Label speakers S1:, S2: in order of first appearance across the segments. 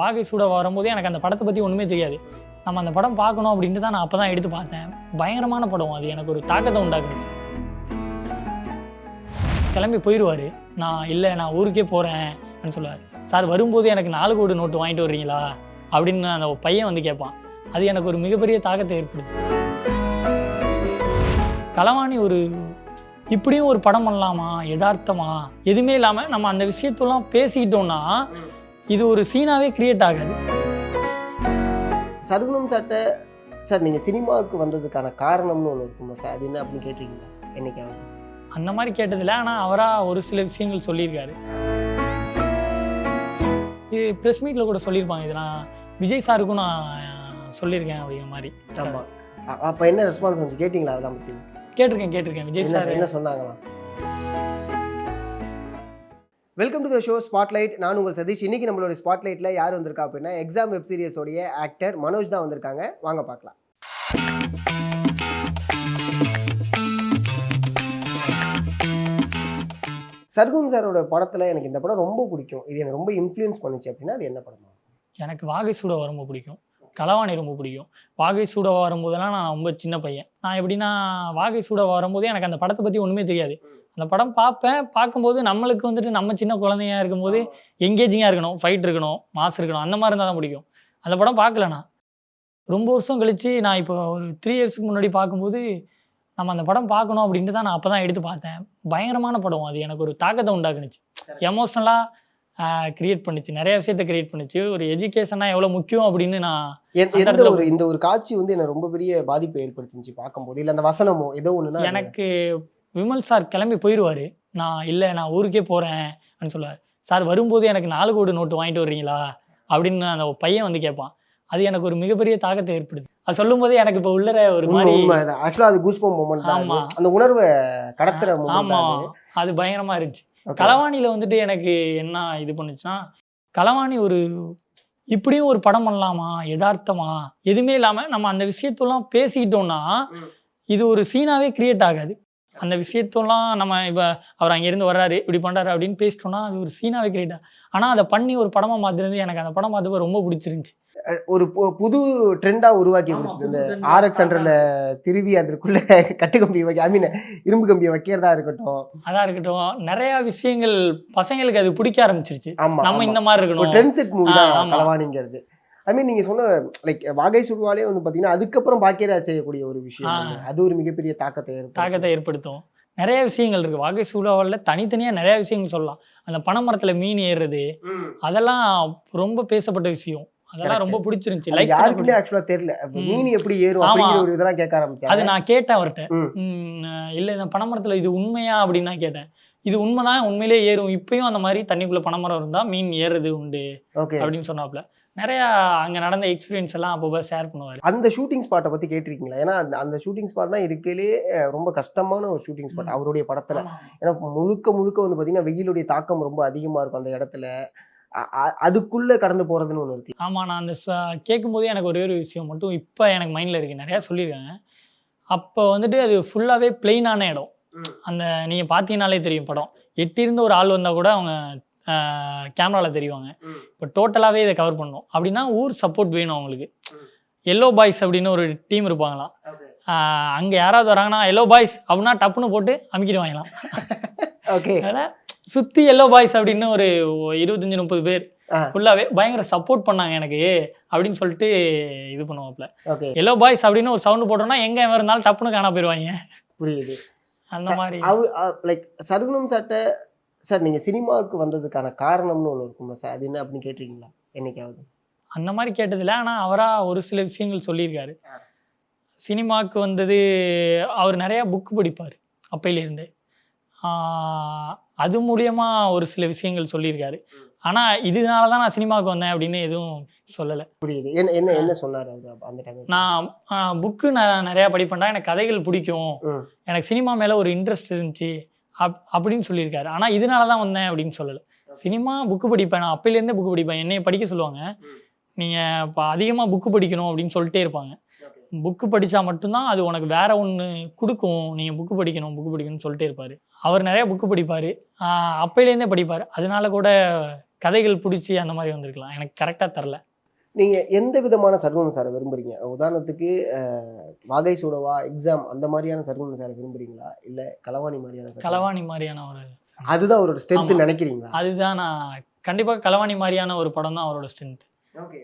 S1: வாகை சூட வரும்போது எனக்கு அந்த படத்தை பற்றி ஒன்றுமே தெரியாது. நம்ம அந்த படம் பார்க்கணும் அப்படின்ட்டு தான் நான் அப்போ தான் எடுத்து பார்த்தேன். பயங்கரமான படம். அது எனக்கு ஒரு தாக்கத்தை உண்டாக்குச்சு. கிளம்பி போயிடுவார். நான் ஊருக்கே போகிறேன் அப்படின்னு சொல்லுவார். சார் வரும்போது எனக்கு 4 கோடி நோட்டு வாங்கிட்டு வர்றீங்களா அப்படின்னு அந்த பையன் வந்து கேட்பான். அது எனக்கு ஒரு மிகப்பெரிய தாக்கத்தை ஏற்படுது. களவாணி இப்படியும் ஒரு படம் பண்ணலாமா, யதார்த்தமா, எதுவுமே இல்லாமல் நம்ம அந்த விஷயத்தெல்லாம் பேசிக்கிட்டோம்னா இது ஒரு சீனாவே கிரியேட் ஆகாது.
S2: சர்க்குணம் சார்ட்ட சார் நீங்கள் சினிமாவுக்கு வந்ததுக்கான காரணம்னு ஒன்று இருக்குமா சார்? அது என்ன அப்படின்னு கேட்டிருக்கீங்களா என்னைக்காவது?
S1: அந்த மாதிரி கேட்டதில்லை. ஆனால் அவராக ஒரு சில விஷயங்கள் சொல்லியிருக்காரு. இது ப்ரெஸ் மீட்டில் கூட சொல்லியிருப்பாங்க. இது நான் விஜய் சாருக்கும் நான் சொல்லியிருக்கேன் அப்படிங்கிற மாதிரி.
S2: ஆமாம். அப்போ என்ன ரெஸ்பான்ஸ் வந்துச்சு? கேட்டிங்களா அதெல்லாம் பற்றி?
S1: கேட்டிருக்கேன். விஜய் சார்
S2: என்ன சொன்னாங்களா? Welcome to the show spotlight. நான் உங்கள் சதீஷ். இன்னைக்கு நம்மளோட ஸ்பாட்லைட்டில் யார் வந்திருக்கா அப்படின்னா எக்ஸாம் வெப் சீரிஸோடைய ஆக்டர் மனோஜ் தான் வந்திருக்காங்க. வாங்க பார்க்கலாம். சர்க்குணம் சாரோட படத்தில் எனக்கு இந்த படம் ரொம்ப பிடிக்கும், இது எனக்கு ரொம்ப இன்ஃப்ளூயன்ஸ் பண்ணுச்சு அப்படின்னா அது என்ன படம்?
S1: எனக்கு வாகை சூட ரொம்ப பிடிக்கும், களவாணி ரொம்ப பிடிக்கும். வாகை சூட வரும்போதெல்லாம் நான் ரொம்ப சின்ன பையன். நான் எப்படின்னா வாகை சூட வரும்போது எனக்கு அந்த படத்தை பற்றி ஒன்றுமே தெரியாது. அந்த படம் பார்க்கும்போது நம்மளுக்கு வந்துட்டு நம்ம சின்ன குழந்தையா இருக்கும்போது எங்கேஜிங்காக இருக்கணும், ஃபைட் இருக்கணும், மாஸ் இருக்கணும், அந்த மாதிரி இருந்தால் தான் பிடிக்கும். அந்த படம் பார்க்கலண்ணா ரொம்ப வருஷம் கழித்து நான் இப்போ ஒரு 3 இயர்ஸ்க்கு முன்னாடி பார்க்கும்போது நம்ம அந்த படம் பார்க்கணும் அப்படின்ட்டு தான் நான் அப்போ தான் எடுத்து பார்த்தேன். பயங்கரமான படம். அது எனக்கு ஒரு தாக்கத்தை உண்டாக்குனுச்சு. எமோஷ்னலாக கிரியேட் பண்ணிச்சு, நிறைய விஷயத்த கிரியேட் பண்ணிச்சு. ஒரு எஜுகேஷனாக எவ்வளோ முக்கியம் அப்படின்னு நான்
S2: இந்த ஒரு காட்சி வந்து எனக்கு ரொம்ப பெரிய பாதிப்பை ஏற்படுத்திச்சு பார்க்கும்போது. இல்லை அந்த வசனமோ ஏதோ ஒன்று
S1: எனக்கு விமல் சார் கிளம்பி போயிடுவார். நான் ஊருக்கே போகிறேன் அப்படின்னு சொல்லுவார். சார் வரும்போது எனக்கு 4 கோடி நோட்டு வாங்கிட்டு வர்றீங்களா அப்படின்னு அந்த பையன் வந்து கேட்பான். அது எனக்கு ஒரு மிகப்பெரிய தாக்கத்தை ஏற்படுது. அது சொல்லும் போதே எனக்கு இப்போ உள்ளற ஒரு மாதிரி
S2: ஆக்சுவலாக அது கூஸ்பம்ப் மொமெண்ட். ஆமாம், அந்த உணர்வை கடத்துற மொமெண்ட்.
S1: ஆமாம், அது பயங்கரமாக இருந்துச்சு. களவாணியில் வந்துட்டு எனக்கு என்ன இது பண்ணுச்சுன்னா, களவாணி இப்படியும் ஒரு படம் பண்ணலாமா, யதார்த்தமா, எதுவுமே இல்லாமல் நம்ம அந்த விஷயத்தெல்லாம் பேசிக்கிட்டோம்னா இது ஒரு சீனாவே கிரியேட் ஆகாது. அந்த விஷயத்தெல்லாம் நம்ம இப்போ அவர் அங்கேருந்து வர்றாரு, இப்படி பண்ணுறாரு அப்படின்னு பேசிட்டோம்னா அது ஒரு சீனாவே கிரியேட் ஆகும். ஆனால் அதை பண்ணி ஒரு படமாக மாற்றினது எனக்கு அந்த படம் பார்த்தப்ப ரொம்ப பிடிச்சிருந்துச்சு.
S2: ஒரு புது ட்ரெண்டாக உருவாக்கி கொடுத்தது. இந்த RX சென்டரில் திருவி அதற்குள்ளே கட்டுக்கம்பி இரும்பு கம்பியை வைக்கிறதா இருக்கட்டும்,
S1: அதான் இருக்கட்டும், நிறையா விஷயங்கள் பசங்களுக்கு அது பிடிக்க ஆரம்பிச்சிருச்சு. நம்ம இந்த மாதிரி இருக்கணும்.
S2: ட்ரெண்ட் செட் மூவி தான் களவாணிங்கிறது. நீங்கள் சொன்ன லைக் வாகை சுடுவாலே வந்து பார்த்தீங்கன்னா அதுக்கப்புறம் பாக்கியரா செய்யக்கூடிய ஒரு விஷயம். அது ஒரு மிகப்பெரிய தாக்கத்தை ஏற்படுத்தும்.
S1: நிறைய விஷயங்கள் இருக்கு வாகை சூடாவில். தனித்தனியாக நிறைய விஷயங்கள் சொல்லலாம். அந்த பனைமரத்தில் மீன் ஏறுறது, அதெல்லாம் ரொம்ப பேசப்பட்ட விஷயம். அதெல்லாம் ரொம்ப பிடிச்சிருந்துச்சு. லைக்
S2: யாருக்குமே ஆக்சுவலாக தெரியல மீன் எப்படி ஏறும் அப்படிங்கிற ஒரு இதெல்லாம் கேட்க ஆரம்பிச்சேன்.
S1: அது நான் கேட்டேன் அவர்கிட்ட. இல்லை இந்த பனைமரத்தில் இது உண்மையா அப்படின்னு நான் கேட்டேன். இது உண்மைதான், உண்மையிலே ஏறும். இப்பயும் அந்த மாதிரி தண்ணிக்குள்ள பனைமரம் இருந்தால் மீன் ஏறுறது உண்டு அப்படின்னு சொன்னாப்புல. நிறையா அங்கே நடந்த எக்ஸ்பீரியன்ஸ் எல்லாம் அப்போ ஷேர் பண்ணுவார்.
S2: அந்த ஷூட்டிங் ஸ்பாட்டை பற்றி கேட்டிருக்கீங்களா? ஏன்னா அந்த ஷூட்டிங் ஸ்பாட் தான் இருக்கலே ரொம்ப கஷ்டமான ஒரு ஷூட்டிங் ஸ்பாட் அவருடைய படத்தில். ஏன்னா முழுக்க வந்து பார்த்தீங்கன்னா வெயிலுடைய தாக்கம் ரொம்ப அதிகமாக இருக்கும் அந்த இடத்துல. அதுக்குள்ளே கடந்து போகிறதுன்னு ஒன்று இருக்கு.
S1: ஆமாம், நான் அந்த கேட்கும்போதே எனக்கு ஒரே ஒரு விஷயம் மட்டும் இப்போ எனக்கு மைண்டில் இருக்குது. நிறையா சொல்லியிருக்காங்க. அப்போ வந்துட்டு அது ஃபுல்லாகவே பிளெயினான இடம். அந்த நீங்கள் பார்த்தீங்கன்னாலே தெரியும் படம். எட்டிருந்து ஒரு ஆள் வந்தால் கூட அவங்க கேமராவில் தெரிவாங்க. இப்போ டோட்டலாகவே இதை கவர் பண்ணணும் அப்படின்னா ஊர் சப்போர்ட் வேணும் அவங்களுக்கு. எல்லோ பாய்ஸ் அப்படின்னு ஒரு டீம் இருப்பாங்களாம். அங்கே யாராவது வராங்கன்னா எல்லோ பாய்ஸ் அப்படின்னா டப்புன்னு போட்டு அமுக்கிட்டு வாங்கலாம்.
S2: ஓகே,
S1: அதனால் சுற்றி எல்லோ பாய்ஸ் அப்படின்னு ஒரு 25-30 பேர் ஃபுல்லாகவே பயங்கர சப்போர்ட் பண்ணாங்க எனக்கு அப்படின்னு சொல்லிட்டு இது பண்ணுவாப்புல. எல்லோ பாய்ஸ் அப்படின்னு ஒரு சவுண்டு போட்டோம்னா எங்கே இருந்தாலும் டப்புன்னு காணா போயிடுவாங்க.
S2: புரியுது.
S1: அந்த மாதிரி
S2: லைக் சர்க்குணம் சார்ட்ட சார் நீங்கள் சினிமாவுக்கு வந்ததுக்கான காரணம்னு ஒன்று இருக்குமா சார்? அது என்ன அப்படின்னு கேட்டிருக்கீங்களா என்னைக்காவது? அந்த
S1: மாதிரி கேட்டதில்லை. ஆனால் அவராக ஒரு சில விஷயங்கள் சொல்லியிருக்காரு. சினிமாவுக்கு வந்தது அவர் நிறையா புக்கு படிப்பார் அப்பையிலேருந்து. அது மூலியமாக ஒரு சில விஷயங்கள் சொல்லியிருக்காரு. ஆனால் இதனால தான் நான் சினிமாவுக்கு வந்தேன் அப்படின்னு எதுவும் சொல்லலை.
S2: புரியுது. என்ன சொன்னார் அந்த டைம்?
S1: நான் புக்கு நிறையா படிப்பேன்டா, எனக்கு கதைகள் பிடிக்கும், எனக்கு சினிமா மேலே ஒரு இன்ட்ரெஸ்ட் இருந்துச்சு அப்படின்னு சொல்லியிருக்காரு. ஆனால் இதனால தான் வந்தேன் அப்படின்னு சொல்லலை. சினிமா புக்கு படிப்பேன், நான் அப்பையிலேருந்தே புக்கு படிப்பேன். என்னைய படிக்க சொல்லுவாங்க. நீங்கள் இப்போ அதிகமாக புக்கு படிக்கணும் அப்படின்னு சொல்லிட்டே இருப்பாங்க. புக்கு படித்தா மட்டும்தான் அது உனக்கு வேற ஒன்று கொடுக்கும், நீங்கள் புக்கு படிக்கணும்னு சொல்லிட்டே இருப்பார். அவர் நிறையா புக்கு படிப்பார், அப்பையிலேருந்தே படிப்பார். அதனால கூட கதைகள் பிடிச்சி அந்த மாதிரி வந்திருக்கலாம். எனக்கு கரெக்டாக தரல.
S2: நீங்க எந்த விதமான சர்வமன் சாரை விரும்புறீங்க? உதாரணத்துக்கு வாகை சூடவா, எக்ஸாம் அந்த மாதிரியான சர்வமன் சாரை விரும்புறீங்களா? இல்ல களவாணி மாதிரியான
S1: களவாணி மாதிரியான ஒரு
S2: அதுதான் அவரோட ஸ்ட்ரென்த் நினைக்கிறீங்களா?
S1: அதுதான் நான் கண்டிப்பாக களவாணி மாதிரியான ஒரு படம் தான் அவரோட ஸ்ட்ரென்த்.
S2: ஓகே.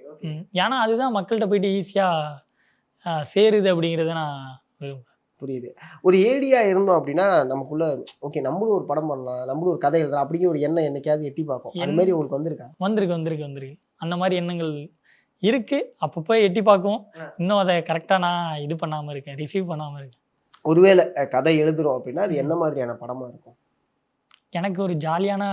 S1: ஏன்னா அதுதான் மக்கள்கிட்ட போயிட்டு ஈஸியாக சேருது அப்படிங்கிறத நான் விரும்புகிறேன்.
S2: புரியுது. ஒரு ஏடியா இருந்தோம் அப்படின்னா நமக்குள்ள ஓகே நம்மளும் ஒரு படம் பண்ணலாம், நம்மளும் ஒரு கதை எழுதலாம் அப்படிங்கிற ஒரு எண்ணம் என்னைக்காவது எட்டி பார்க்கும். அது மாதிரி உங்களுக்கு வந்திருக்கா?
S1: வந்திருக்கு. அந்த மாதிரி எண்ணங்கள் இருக்கு. அப்பப்போ எட்டி பார்க்கும். இன்னும் அதை கரெக்டாக நான் இது பண்ணாமல் இருக்கேன், ரிசீவ் பண்ணாமல் இருக்கேன்.
S2: ஒருவேளை கதை எழுதுறோம் அப்படின்னா அது என்ன மாதிரியான படமா இருக்கும்?
S1: எனக்கு ஒரு ஜாலியான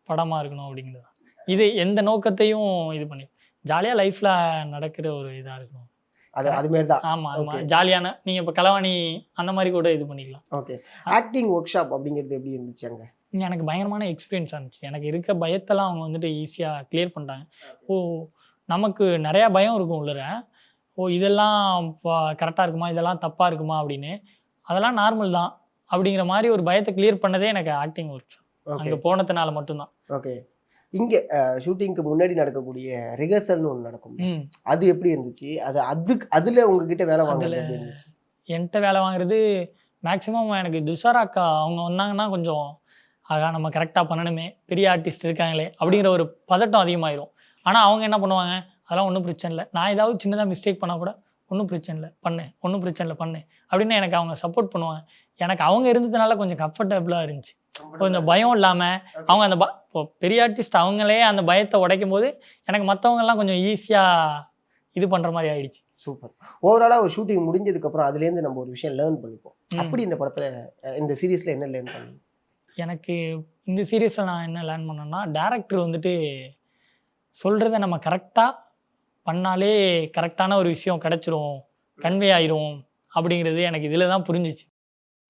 S1: படமாக இருக்கணும் அப்படிங்கிறது. இது எந்த நோக்கத்தையும் இது பண்ணி ஜாலியாக லைஃப்பில் நடக்கிற ஒரு இதாக இருக்கணும்.
S2: அது மாதிரி தான்.
S1: ஆமாம், ஜாலியான நீங்கள் இப்போ களவாணி அந்த மாதிரி கூட இது பண்ணிக்கலாம்.
S2: ஓகே. ஆக்டிங் ஒர்க் ஷாப் அப்படிங்கிறது எப்படி இருந்துச்சு அங்கே?
S1: எனக்கு பயங்கரமான எக்ஸ்பீரியன்ஸ் இருந்துச்சு. எனக்கு இருக்க பயத்தெல்லாம் அவங்க வந்துட்டு ஈஸியாக கிளியர் பண்ணிட்டாங்க. நமக்கு நிறையா பயம் இருக்கும் உள்ளர. இதெல்லாம் கரெக்டாக இருக்குமா, இதெல்லாம் தப்பாக இருக்குமா அப்படின்னு. அதெல்லாம் நார்மல் தான் அப்படிங்கிற மாதிரி ஒரு பயத்தை கிளியர் பண்ணதே எனக்கு ஆக்டிங் ஒர்க் ஷாப் அங்கே போனதுனால மட்டும்தான்.
S2: ஓகே. இங்கே ஷூட்டிங்க்கு முன்னாடி நடக்கக்கூடிய ரிஹர்சல்னு ஒன்று நடக்கும். அது எப்படி இருந்துச்சு? அதில் உங்ககிட்ட வேலை வாங்குறது எப்படி இருந்துச்சு?
S1: என்கிட்ட வேலை வாங்குறது மேக்ஸிமம் எனக்கு துஷாராக்கா அவங்க வந்தாங்கன்னா கொஞ்சம் நம்ம கரெக்டாக பண்ணணுமே, பெரிய ஆர்டிஸ்ட் இருக்காங்களே அப்படிங்கிற ஒரு பதட்டம் அதிகமாயிரும். ஆனால் அவங்க என்ன பண்ணுவாங்க, அதெல்லாம் ஒன்றும் பிரச்சனை இல்லை, நான் ஏதாவது சின்னதாக மிஸ்டேக் பண்ணால் கூட ஒன்றும் பிரச்சனை இல்லை பண்ணு, ஒன்றும் பிரச்சனை இல்லை பண்ணு அப்படின்னு எனக்கு அவங்க சப்போர்ட் பண்ணுவாங்க. எனக்கு அவங்க இருந்ததுனால கொஞ்சம் கம்ஃபர்டபுளாக இருந்துச்சு. கொஞ்சம் பயம் இல்லாமல் அவங்க அந்த இப்போ பெரிய ஆர்டிஸ்ட் அவங்களே அந்த பயத்தை உடைக்கும் போது எனக்கு மற்றவங்கெல்லாம் கொஞ்சம் ஈஸியாக இது பண்ணுற மாதிரி ஆயிடுச்சு.
S2: சூப்பர். ஓவராலாக ஒரு ஷூட்டிங் முடிஞ்சதுக்கப்புறம் அதுலேருந்து நம்ம ஒரு விஷயம் லேர்ன் பண்ணிப்போம். அப்படி இந்த படத்தில் இந்த சீரீஸில் என்ன லேர்ன் பண்ணணும்?
S1: எனக்கு இந்த சீரீஸில் நான் என்ன லேர்ன் பண்ணேன்னா, டேரக்டர் வந்துட்டு சொல்கிறத நம்ம கரெக்டாக பண்ணாலே கரெக்டான ஒரு விஷயம் கிடச்சிரும், கன்வே ஆயிரும் அப்படிங்கிறது எனக்கு இதில் தான் புரிஞ்சிச்சு.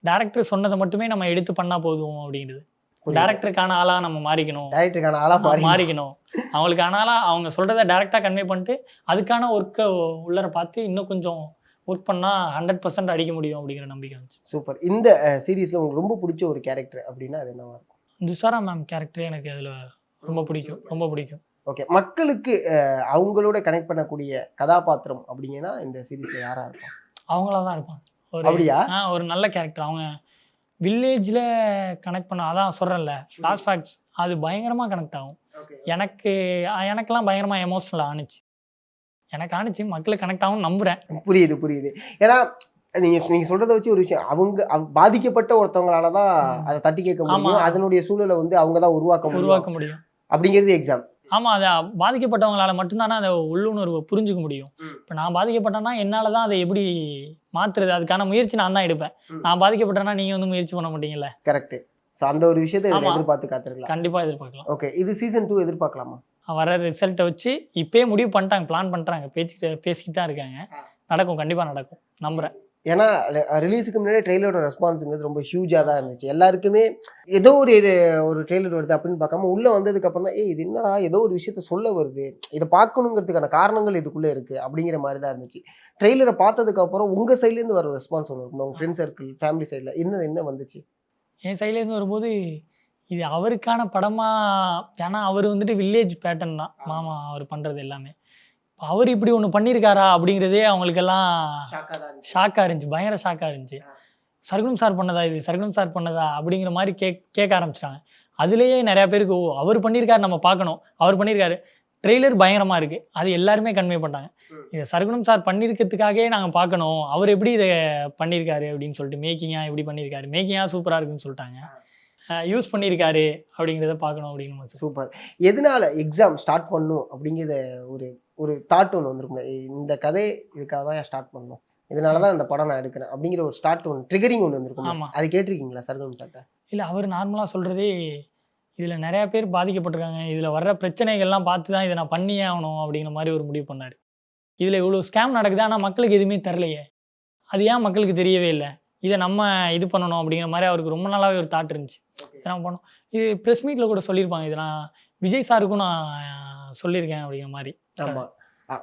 S1: டேரக்டர் சொன்னதை மட்டுமே நம்ம எடுத்து பண்ணால் போதும் அப்படிங்கிறது. டேரக்டருக்கான ஆளாக நம்ம மாறிக்கணும்,
S2: டேரக்டருக்கான ஆளாக
S1: மாறிக்கணும். அவங்களுக்கான ஆளாக அவங்க சொல்கிறத டேரெக்டாக கன்வே பண்ணிட்டு அதுக்கான ஒர்க்கை உள்ளர பார்த்து இன்னும் கொஞ்சம் ஒர்க் பண்ணால் 100% அடிக்க முடியும் அப்படிங்கிற நம்பிக்கை வந்துச்சு.
S2: சூப்பர். இந்த சீரீஸில் உங்களுக்கு ரொம்ப பிடிச்ச ஒரு கேரக்டர் அப்படின்னா அது என்னவா இருக்கும்?
S1: துஷாரா மேம் கேரக்டர் எனக்கு அதில் ரொம்ப பிடிக்கும்.
S2: ஓகே. மக்களுக்கு அவங்களோட கனெக்ட் பண்ணக்கூடிய கதாபாத்திரம் அப்படிங்கன்னா இந்த சீரீஸில் யாராக இருக்கும்?
S1: அவங்களா தான் இருப்பாங்க.
S2: அப்படியா?
S1: ஒரு நல்ல கேரக்டர். அவங்க வில்லேஜில் கனெக்ட் பண்ண, அதான் சொல்கிறேன்ல ஃப்ளாஷ்பேக்ஸ், அது பயங்கரமாக கனெக்ட் ஆகும். எனக்கெல்லாம் பயங்கரமாக எமோஷ்னல் ஆணுச்சு. மக்களுக்கு கனெக்ட் ஆகும் நம்புகிறேன்.
S2: புரியுது. ஏன்னா நீங்க சொல்றதை வச்சு ஒரு விஷயம், அவங்க பாதிக்கப்பட்ட ஒருத்தவங்களால தான் அதை தட்டி கேட்க முடியும். அதனுடைய சூழலை வந்து அவங்க தான் உருவாக்க முடியும் அப்படிங்கிறது எக்ஸாம்.
S1: ஆமாம், அதை பாதிக்கப்பட்டவங்களால மட்டும்தானே அதை உள்ளுணர்வை புரிஞ்சுக்க முடியும். இப்போ நான் பாதிக்கப்பட்டேன்னா என்னால் தான் அதை எப்படி மாற்றுறது, அதுக்கான முயற்சி நான் தான் எடுப்பேன். நான் பாதிக்கப்பட்டேன்னா நீங்கள் வந்து முயற்சி பண்ண மாட்டீங்கல்ல.
S2: கரெக்ட். ஸோ அந்த ஒரு விஷயத்தை எதிர்பார்த்து காத்திருக்கலாம்.
S1: கண்டிப்பாக எதிர்பார்க்கலாம்.
S2: ஓகே. இது சீசன் 2 எதிர்பார்க்கலாமா?
S1: வர ரிசல்ட்டை வச்சு இப்போயே முடிவு பண்ணிட்டாங்க, பிளான் பண்ணுறாங்க, பேசிக்கிட்டு தான் இருக்காங்க. நடக்கும், கண்டிப்பாக நடக்கும் நம்புகிறேன்.
S2: ஏன்னா ரிலீஸுக்கு முன்னாடி ட்ரெய்லரோட ரெஸ்பான்ஸுங்கிறது ரொம்ப ஹியூஜாக தான் இருந்துச்சு. எல்லாருக்குமே ஏதோ ஒரு ட்ரெய்லர் வருது அப்படின்னு பார்க்காம உள்ளே வந்ததுக்கு அப்புறம் தான் இது என்னடா ஏதோ ஒரு விஷயத்த சொல்ல வருது, இதை பார்க்கணுங்கிறதுக்கான காரணங்கள் இதுக்குள்ளே இருக்குது அப்படிங்கிற மாதிரி தான் இருந்துச்சு. ட்ரெய்லரை பார்த்ததுக்கு அப்புறம் உங்கள் சைட்லேருந்து வர ரெஸ்பான்ஸ் ஒன்று இருக்கும், உங்கள் ஃப்ரெண்ட் சர்க்கிள், ஃபேமிலி சைடில் என்ன வந்துச்சு? என்
S1: சைட்லேருந்து வரும்போது இது அவருக்கான படமா, ஏன்னா அவர் வந்துட்டு வில்லேஜ் பேட்டர்ன் தான் மாமா அவர் பண்ணுறது எல்லாமே. அவர் இப்படி ஒன்று பண்ணியிருக்காரா அப்படிங்கிறதே அவங்களுக்கெல்லாம் ஷாக்காக இருந்துச்சு, பயங்கர ஷாக்காக இருந்துச்சு. சர்க்குணம் சார் பண்ணதா அப்படிங்கிற மாதிரி கேட்க ஆரம்பிச்சிட்டாங்க. அதுலேயே நிறையா பேருக்கு அவர் பண்ணியிருக்காரு, நம்ம பார்க்கணும், அவர் பண்ணியிருக்காரு, ட்ரெய்லர் பயங்கரமாக இருக்குது, அது எல்லாருமே கன்வே பண்ணிட்டாங்க. இதை சர்க்குணம் சார் பண்ணியிருக்கிறதுக்காகவே நாங்கள் பார்க்கணும், அவர் எப்படி இதை பண்ணியிருக்காரு அப்படின்னு சொல்லிட்டு, மேக்கிங்காக எப்படி பண்ணியிருக்காரு, மேக்கிங்காக சூப்பராக இருக்குன்னு சொல்லிட்டாங்க, யூஸ் பண்ணியிருக்காரு அப்படிங்கிறத பார்க்கணும் அப்படின்னு.
S2: சூப்பர். எதனால எக்ஸாம் ஸ்டார்ட் பண்ணும் அப்படிங்கிற ஒரு தாட் ஒன்று வந்துருக்கும், இந்த கதை இதுக்காக தான் ஸ்டார்ட் பண்ணணும், இதனால தான் இந்த படம் நான் எடுக்கிறேன் அப்படிங்கிற ஒரு ஸ்டார்ட் ஒன்று, ட்ரிகரிங் ஒன்று வந்துருக்கும். ஆமாம், அது கேட்டிருக்கீங்களா சர்க்குணம் சார்ட்ட? இல்லை, அவர் நார்மலாக சொல்கிறதே இதில் நிறையா பேர் பாதிக்கப்பட்டிருக்காங்க, இதில் வர்ற பிரச்சனைகள்லாம் பார்த்து தான் இதை நான் பண்ணியே ஆகணும் அப்படிங்கிற மாதிரி ஒரு முடிவு பண்ணார். இதில் இவ்வளோ ஸ்கேம் நடக்குது, ஆனால் மக்களுக்கு எதுவுமே தரலையே, அது ஏன் மக்களுக்கு தெரியவே இல்லை, இதை நம்ம இது பண்ணணும் அப்படிங்கிற மாதிரி அவருக்கு ரொம்ப நாளாகவே ஒரு தாட் இருந்துச்சு. நம்ம பண்ணோம். இது ப்ரெஸ் மீட்டில் கூட சொல்லியிருப்பாங்க, இது நான் விஜய் சாருக்கும் நான் சொல்லியிருக்கேன் அப்படிங்கிற மாதிரி. ஆமாம்.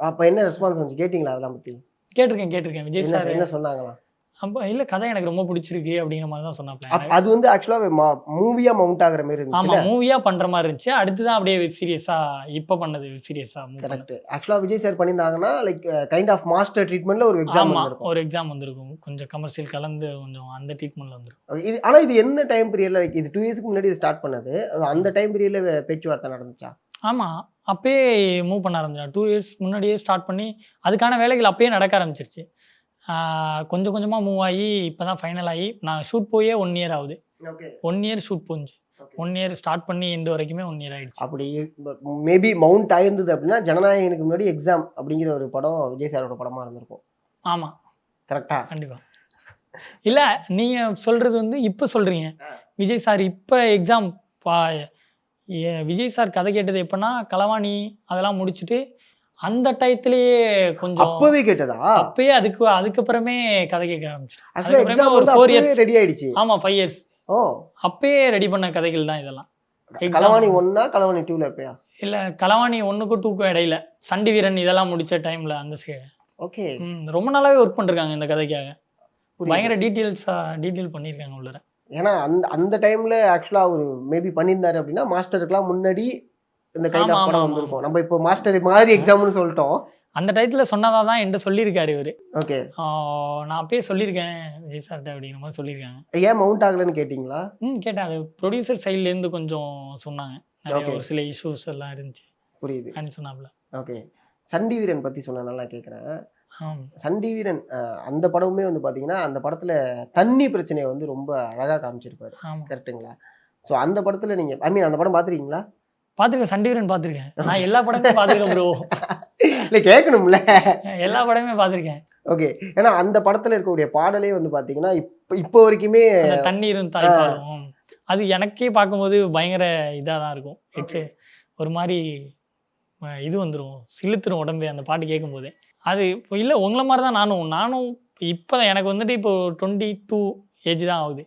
S2: அப்போ என்ன ரெஸ்பான்ஸ் வந்துச்சு, கேட்டிங்களா? அதெல்லாம் பற்றி
S1: கேட்டிருக்கேன். விஜய் சார்
S2: என்ன சொன்னாங்களா?
S1: அப்போ இல்ல கதை எனக்கு ரொம்ப பிடிச்சிருக்கு அப்படிங்கிற மாதிரி தான் சொன்னாப்ல.
S2: அது வந்து ஆக்சுவலா மூவியா மவுண்ட் ஆகுற மாதிரி
S1: ஆமா
S2: இருந்துச்சுல்ல?
S1: மூவியா பண்ற மாதிரி இருந்துச்சு. அடுத்து தான் அப்படியே வெப் சீரிஸா இப்ப பண்ணது வெப் சீரிஸா மூவ் பண்ணது.
S2: கரெக்ட். ஆக்சுவலா விஜய் சார் பண்ணியிருந்தாங்கன்னா லைக் கைண்ட் ஆஃப் மாஸ்டர் ட்ரீட்மெண்ட்ல ஒரு எக்ஸாம்
S1: ஆமா
S2: வந்திருக்கும்.
S1: ஒரு எக்ஸாம் வந்திருக்கும். கொஞ்சம் கமர்ஷியல் கலந்து கொஞ்சம் அந்த ட்ரீட்மெண்ட்ல வந்திருக்கும்.
S2: இது ஆனா இது எந்த டைம் பீரியட்ல லைக் இது 2 இயர்ஸ்க்கு முன்னாடி ஸ்டார்ட் பண்ணது. அந்த டைம் பீரியட்ல பேச்சுவார்த்தை நடந்துச்சா?
S1: ஆமா. அப்பயே மூவ் பண்ண ஆரம்பிச்சாங்க. 2 இயர்ஸ் முன்னாடியே ஸ்டார்ட் பண்ணி, அதுக்கான வேலைகள் அப்பயே நடக்க ஆரம்பிச்சிருச்சு. கொஞ்சம் கொஞ்சமா மூவ் ஆகி இப்ப தான் ஃபைனல் ஆகி நான் ஷூட் போயே 1 இயர் ஆகுது.
S2: ஓகே.
S1: 1 இயர் ஷூட் போச்சு. 1 இயர் ஸ்டார்ட் பண்ணி எண்ட் வரைக்குமே 1 இயர் ஆயிடுச்சு.
S2: அப்படி மேபி மவுண்ட் ஆயிருந்தது அப்படின்னா ஜனநாயகனுக்கு முன்னாடி எக்ஸாம் அப்படிங்கிற ஒரு படம் விஜய் சாரோட படமா இருந்திருக்கும்.
S1: ஆமா.
S2: கரெக்டா?
S1: கண்டிப்பா. இல்ல நீங்க சொல்றது வந்து இப்ப சொல்றீங்க. விஜய் சார் இப்ப எக்ஸாம் விஜய் சார் கதை கேட்டது எப்பன்னா களவாணி அதெல்லாம் முடிச்சுட்டு அந்த டயத்திலேயே கொஞ்சம்
S2: அப்பவே கேட்டதா?
S1: அப்பயே அதுக்கப்புறமே கதை கேட்க ஆரம்பிச்சிட்டேன்.
S2: ஆக்சுவலா
S1: அதுக்கப்புறமே
S2: எக்ஸாம்
S1: ஒரு
S2: வந்து
S1: 4
S2: அப்பவே
S1: இயர்ஸ்.
S2: ரெடி ஆயிடுச்சு.
S1: ஆமா 5 இயர்ஸ்.
S2: ஓ.
S1: அப்பயே ரெடி பண்ண கதைகள் தான் இதெல்லாம்.
S2: களவாணி 1 களவாணி 2ல எப்பயா?
S1: இல்ல களவாணி 1க்கும் 2க்கும் இடையில சண்டி வீரன் இதெல்லாம் முடிச்ச டைம்ல அந்த
S2: ஓகே.
S1: ரொம்ப நாளாவே ஒர்க் பண்ணிருக்காங்க இந்த கதைக்காக. பயங்கர டீட்டெயில் பண்ணியிருக்காங்க உள்ளர.
S2: ஏன்னா அந்த டைம்ல ஆக்சுவலா ஒரு மேபி பண்ணியிருந்தாரு அப்படின்னா மாஸ்டருக்குலாம் முன்னாடி இந்த கைண்ட் ஆஃப் படம் வந்திருக்கும். நம்ம இப்போ மாஸ்டர் மாதிரி எக்ஸாம்னு சொல்லிட்டோம்.
S1: அந்த டயத்துல சொன்னதா தான் என்கிட்ட சொல்லியிருக்காரு இவரு.
S2: ஓகே.
S1: நான் அப்பயே சொல்லியிருக்கேன் விஜய் சார்ட்ட அப்படிங்கிற மாதிரி சொல்லியிருக்காங்க.
S2: ஏன் மவுண்ட் ஆகலன்னு கேட்டிங்களா?
S1: கேட்டேன். அது ப்ரொடியூசர் சைட்ல இருந்து கொஞ்சம் சொன்னாங்க. நிறைய ஒரு சில இஷ்யூஸ் எல்லாம் இருந்துச்சு.
S2: புரியுது.
S1: அப்படின்னு சொன்னாப்ல.
S2: ஓகே. சண்டி வீரன் பத்தி சொன்னா நல்லா கேட்குறேன். சண்டி வீரன் அந்த படமுமே வந்து பாத்தீங்கன்னா அந்த படத்துல தண்ணி பிரச்சனையை வந்து ரொம்ப அழகா காமிச்சிருப்பாரு. கரெக்ட்டுங்களா? ஸோ அந்த படத்துல நீங்க அந்த படம் பாத்துருக்கீங்களா?
S1: பாத்துருக்கேன். சண்டி வீரன் பாத்துருக்கேன். நான் எல்லா படமே பாத்துருக்கேன் ப்ரோ.
S2: இல்ல கேட்கணும்ல. எல்லா
S1: படமே பாத்துருக்கேன்.
S2: ஓகே. ஏன்னா அந்த படத்துல இருக்கக்கூடிய பாடலே வந்து பாத்தீங்கன்னா இப்போ வரைக்குமே
S1: தண்ணீரும் தாய்ப்பாலும் அது எனக்கே பார்க்கும்போது பயங்கர இதா தான் இருக்கும். ஒரு மாதிரி இது வந்துடும், சிலுத்துரும் உடம்பே அந்த பாட்டு கேட்கும் போதே. அது இப்போ இல்லை உங்களை மாதிரி தான் நானும் இப்போ எனக்கு வந்துட்டு இப்போ 22 ஏஜ் தான் ஆகுது.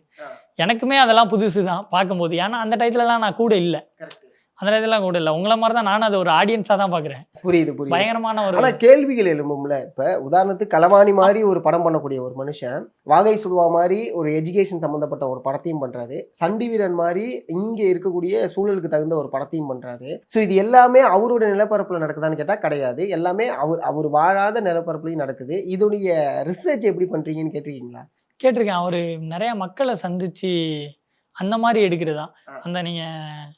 S1: எனக்குமே அதெல்லாம் புதுசு தான் பார்க்கும்போது. ஏன்னா அந்த டயத்துலலாம் நான் கூட இல்லை. அந்த டயத்துலாம் கூட இல்லை. உங்களை மாதிரி தான் நானும் அதை ஒரு ஆடியன்ஸாக தான் பார்க்குறேன்.
S2: புரியுது.
S1: பயங்கரமான ஒரு
S2: ஆனால் கேள்விகள் எழும்பும்ல. இப்போ உதாரணத்துக்கு களவாணி மாதிரி ஒரு படம் பண்ணக்கூடிய ஒரு மனுஷன் வாகை சுடுவா மாதிரி ஒரு எஜுகேஷன் சம்மந்தப்பட்ட ஒரு படத்தையும் பண்ணுறாரு. சண்டி வீரன் மாதிரி இங்கே இருக்கக்கூடிய சூழலுக்கு தகுந்த ஒரு படத்தையும் பண்ணுறாரு. ஸோ இது எல்லாமே அவரோட நிலப்பரப்பில் நடக்குதான்னு கேட்டால் கிடையாது. எல்லாமே அவர் வாழாத நிலப்பரப்புலையும் நடக்குது. இதோடைய ரிசர்ச் எப்படி பண்ணுறீங்கன்னு கேட்டிருக்கீங்களா?
S1: கேட்டிருக்கேன். அவர் நிறைய மக்களை சந்திச்சு அந்த மாதிரி எடுக்கிறதா. அந்த நீங்கள்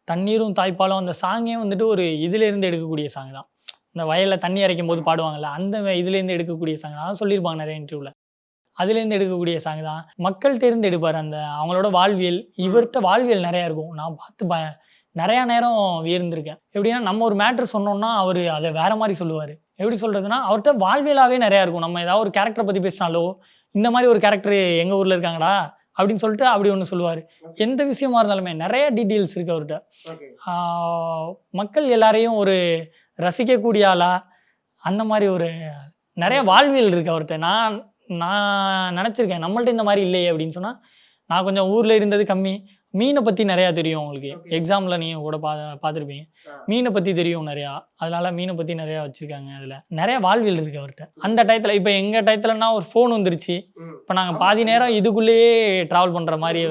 S1: தண்ணீரும் தாய்ப்பாலும் அந்த சாங்கே வந்துட்டு ஒரு இதுலேருந்து எடுக்கக்கூடிய சாங் தான். இந்த வயலில் தண்ணி இறைக்கும் போது பாடுவாங்கல்ல, அந்த இதுலேருந்து எடுக்கக்கூடிய சாங் தான் சொல்லியிருப்பாங்க நிறைய இன்டர்வியூவில். அதுலேருந்து எடுக்கக்கூடிய சாங் தான். மக்கள்கிட்ட இருந்து எடுப்பார். அந்த அவங்களோட வாழ்வியல், இவர்கிட்ட வாழ்வியல் நிறையா இருக்கும். நான் பார்த்து நிறையா நேரம் வியர்ந்திருக்கேன். எப்படின்னா நம்ம ஒரு மேட்ரு சொன்னோம்னா அவர் அதை வேற மாதிரி சொல்லுவார். எப்படி சொல்கிறதுனா அவர்கிட்ட வாழ்வியலாகவே நிறையா இருக்கும். நம்ம ஏதாவது ஒரு கேரக்டரை பற்றி பேசினாலோ, இந்த மாதிரி ஒரு கேரக்டர் எங்கள் ஊரில் இருக்காங்கடா அப்படின்னு சொல்லிட்டு அப்படி ஒன்று சொல்லுவார். எந்த விஷயமா இருந்தாலுமே நிறைய டீட்டெயில்ஸ் இருக்குது அவர்கிட்ட. மக்கள் எல்லாரையும் ஒரு ரசிக்கக்கூடிய ஆளா அந்த மாதிரி ஒரு நிறைய வாழ்வியல் இருக்குது அவர்கிட்ட. நான் நினச்சிருக்கேன் நம்மள்ட்ட இந்த மாதிரி இல்லையே அப்படின்னு சொன்னால். நான் கொஞ்சம் ஊரில் இருந்தது கம்மி. மீனை பற்றி நிறையா தெரியும் உங்களுக்கு. எக்ஸாமில் நீங்கள் கூட பார்த்துருப்பீங்க. மீனை பற்றி தெரியும் நிறையா. அதனால மீனை பற்றி நிறையா வச்சுருக்காங்க. அதில் நிறைய வாழ்வியல் இருக்குது அவர்கிட்ட. அந்த டயத்தில் இப்போ எங்கள் டயத்துலனா ஒரு ஃபோன் வந்துருச்சு. இப்போ நாங்கள் பாதி நேரம் இதுக்குள்ளேயே ட்ராவல் பண்ணுற மாதிரி.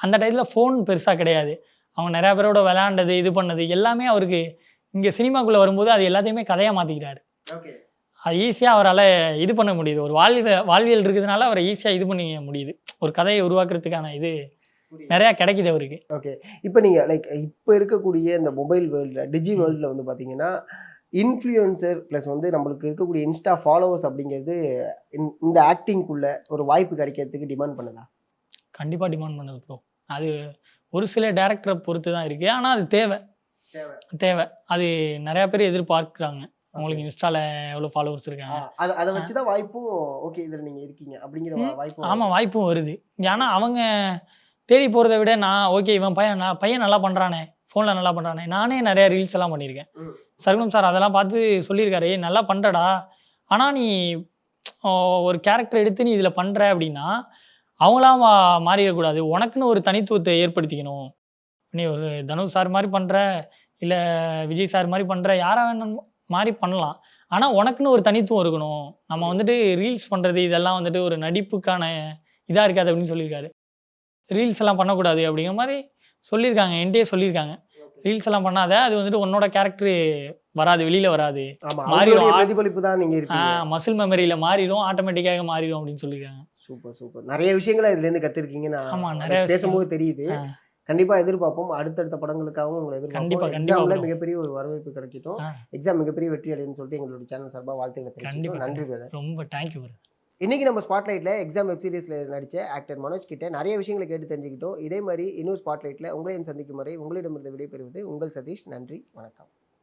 S1: அந்த டயத்தில் ஃபோன் பெருசாக கிடையாது. அவங்க நிறையா பேரோட விளையாண்டது இது பண்ணது எல்லாமே அவருக்கு இங்கே சினிமாக்குள்ளே வரும்போது அது எல்லாத்தையுமே கதையாக மாற்றிக்கிறாரு. அது ஈஸியாக அவரால் இது பண்ண முடியுது. ஒரு வாழ்வியல் இருக்கிறதுனால அவரை ஈஸியாக இது பண்ண முடியுது. ஒரு கதையை உருவாக்குறதுக்கான இது நிறையா கிடைக்குது அவருக்கு.
S2: ஓகே. இப்போ நீங்கள் லைக் இப்போ இருக்கக்கூடிய இந்த மொபைல் வேர்ல்டில் டிஜி வேர்ல்டில் வந்து பார்த்தீங்கன்னா இன்ஃப்ளூயன்சர் ப்ளஸ் வந்து நம்மளுக்கு இருக்கக்கூடிய இன்ஸ்டா ஃபாலோவர்ஸ் அப்படிங்கிறது இந்த ஆக்டிங்குள்ள ஒரு வாய்ப்பு கிடைக்கிறதுக்கு டிமாண்ட் பண்ணுதா?
S1: கண்டிப்பாக டிமாண்ட் பண்ணுது ப்ரோ. அது ஒரு சில டேரக்டரை பொறுத்து தான் இருக்குது. ஆனால் அது தேவை. அது நிறையா பேர் எதிர்பார்க்குறாங்க. உங்களுக்கு இன்ஸ்டால எவ்வளோ ஃபாலோவர்ஸ் இருக்காங்க,
S2: அதை வச்சு தான் வாய்ப்பும் ஓகே இதில் நீங்கள் இருக்கீங்க அப்படிங்கிற வாய்ப்பு.
S1: ஆமாம் வாய்ப்பும் வருது. ஏன்னா அவங்க தேடி போகிறத விட நான் ஓகே இவன் பையன் நல்லா பண்ணுறானே, ஃபோனில் நல்லா பண்ணுறானே. நானே நிறையா ரீல்ஸ் எல்லாம் பண்ணியிருக்கேன். சர்க்குணம் சார் அதெல்லாம் பார்த்து சொல்லியிருக்காரு, நல்லா பண்ணுறடா, ஆனால் நீ ஒரு கேரக்டர் எடுத்து நீ இதில் பண்ணுற அப்படின்னா அவங்களாம் மாறிடக்கூடாது. உனக்குன்னு ஒரு தனித்துவத்தை ஏற்படுத்திக்கணும். நீ ஒரு தனுஷ் சார் மாதிரி பண்ணுற இல்லை விஜய் சார் மாதிரி பண்ணுற யாராக வேணும் மாறி பண்ணலாம். ஆனா உனக்குன்னு ஒரு தனித்துவம் இருக்கணும். நம்ம வந்துட்டு ரீல்ஸ் பண்றது இதெல்லாம் வந்துட்டு ஒரு நடிப்புக்கான இதா இருக்காது அப்படின்னு சொல்லியிருக்காரு. ரீல்ஸ் எல்லாம் பண்ணக்கூடாது அப்படிங்கிற மாரி சொல்லியிருக்காங்க. என்ட்டயே சொல்லியிருக்காங்க. ரீல்ஸ் எல்லாம் பண்ணாத. அது வந்துட்டு உன்னோட கேரக்டர் வராது. வெளியில வராது.
S2: ஆமா.
S1: மாறிரும்.
S2: அவங்களுடைய பிரதிபலிப்பு தான் நீங்க இருப்பீங்க.
S1: மசில் மெமரியில மாறிரும். ஆட்டோமேட்டிக்காக மாறிரும் அப்படின்னு சொல்லியிருக்காங்க.
S2: Super, super. நெறைய விஷயங்கள இதுலேருந்து கத்துருக்கீங்கன்னு
S1: ஆமா.
S2: நான்
S1: நெறைய
S2: பேசும்போது தெரியுது.
S1: ஆ.
S2: கண்டிப்பா எதிர்பார்ப்போம். அடுத்தடுத்த படங்களுக்காகவும் உங்கள
S1: கண்டிப்பா,
S2: எதிர்பார்ப்போம்.
S1: கண்டிப்பா
S2: எக்ஸாம்ல
S1: bro.
S2: மிகப்பெரிய ஒரு வரவேற்பு கிடைக்கட்டும்.
S1: ஆ.
S2: எக்ஸாம் மிகப்பெரிய வெற்றி அடையணும்னு சொல்லிட்டு எங்களுடைய சேனல் சார்பா வாழ்த்துக்களை
S1: கண்டிப்பா.
S2: தெரிவிச்சுக்கிறோம். நன்றி பிரதர்.
S1: ரொம்ப தேங்க் யூ பிரதர்.
S2: இன்னைக்கு நம்ம ஸ்பாட்லைட்ல எக்ஸாம் வெப் சீரிஸ்ல நடிச்ச ஆக்டர் மனோஜ் கிட்ட நிறைய விஷயங்களை கேட்டு தெரிஞ்சுக்கிட்டோம். இதே மாதிரி இன்னொரு ஸ்பாட்லைட்ல உங்களையும் சந்திக்கும் வரை உங்களிடமிருந்து விடைபெறுவது உங்கள் சதீஷ். நன்றி, வணக்கம்.